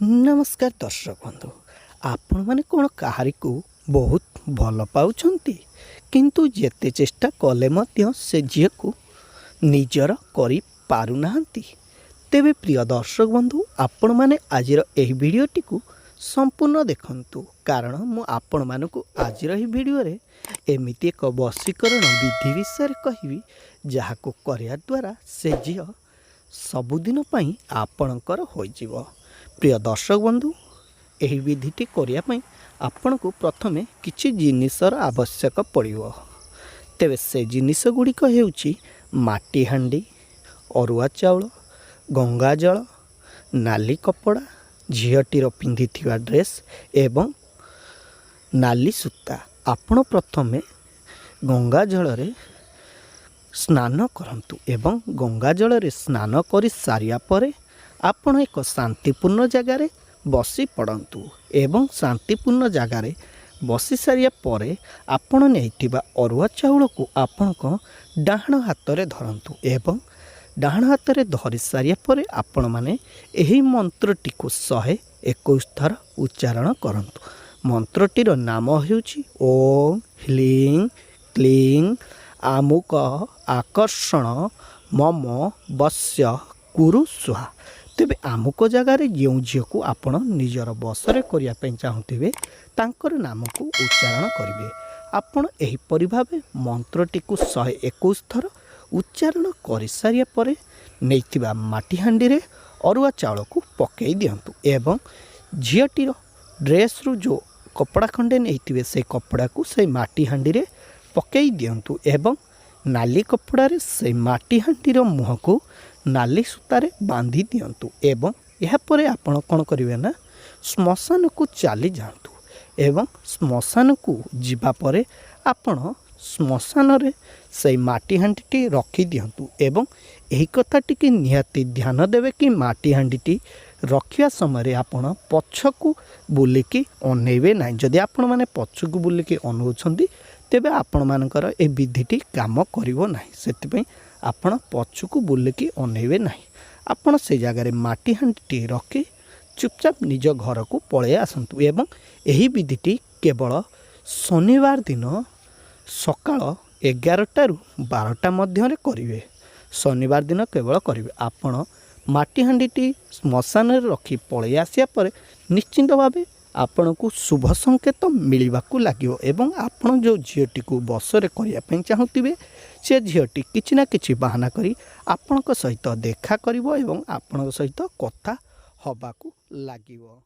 नमस्कार दर्शक बंधु, आपण माने कौन कहारी को बहुत भल पाउछंती किंतु जेते चेष्टा कले मध्य से झील को निजर करि पारुनाहांती। तेबे प्रिय दर्शक बंधु, आपण माने आजिर एही वीडियोटी को संपूर्ण देखंतु, कारण मु आपण मानकु आजिर एही वीडियो रे एमिति एक वशीकरण विधि विषय कहिबी जहाको करिया द्वारा से झील सबुदिन पई आपणकर होइजिवो। प्रिय दर्शक बंधु, यही विधिटी करने आपण को प्रथमे किछि जिनिसर आवश्यक पड़ो। तेबे से जिनिस गुड़िक हेउछि माटी हांडी, अरुआ चाउल, गंगा जल, नाली कपड़ा, झीटीर पिंधिथिबा ड्रेस एवं नाली सूता। आपण प्रथमे गंगा जल रे स्नान करंतु एवं गंगा जल रे स्नान करि सारिया परे आपण एक शांतिपूर्ण जगार बसी पड़तु एवं शांतिपूर्ण जगार बसी सारिया परे आपण नैथिबा अरुआ चाउल को आपण को डाहण हाथ रे धरंतु एवं डाहण हाथ रे धरि सारिया परे आपण माने एही मंत्रटी को 121 थर उच्चारण करंतु। मंत्रटीर नाम हेउछि ओम ह्लीं क्लीं आमुक आकर्षण मम वश्य कुरु स्वाहा। तेबे आमुक जगार जो झील को आपण निजर बसरे करने चाहूे तांकर नाम को उच्चारण करेंगे। आपण एहीपरि भावे मंत्रटी को 121 थर उच्चारण कर सारिया परे नैथिबा माटी हांडी रे अरुआ चाउल को पकई दियंतु एवं झीटीर ड्रेस रु जो कपड़ा खंडे नैथिबे से कपड़ा को से माटी हांडी रे पकई दियंतु एवं नाली कपड़ा रे से माटी हांडीर मुह को नाली सूतारे बांधी दियंतु एवं यह परे आपण कौन करेंगे ना श्मशान को चली जातु एवं श्मशान को जीवा परे आपण श्मशान रे से माटी हांडी रखी दियंतु एवं यही कथाटी की निहाती ध्यान देवे कि माटी हांडी रखिया समय आपण पछकू बुलिकी अनेबे ना। जदि आपण माने पछकू बुलिकी अनौछंती तेबे आपण मानकर ए विधिटी काम करिवो नाही। सेति आपण पछकू बुलिकी अनेबे नाही। आपण से जगार माटी हांडी रखी चुपचाप निज घर को पळे आसंतु एवं एही विधिटी केवल शनिवार दिन सकाळ 11टा रु 12टा मध्य करेंगे। शनिवार दिन केवल करेंगे। आपण माटी हांडी श्मशान रखी पळे आसिया परे निश्चिंत भावे आपण को शुभ संकेत मिलवा लगे एवं आपण जो झीटी को बसरे करने चाहूे से झीटी किछि ना किछि बहाना करी आपण सहित देखा करिवो एवं आपण सहित कथा हबाकू लागिवो।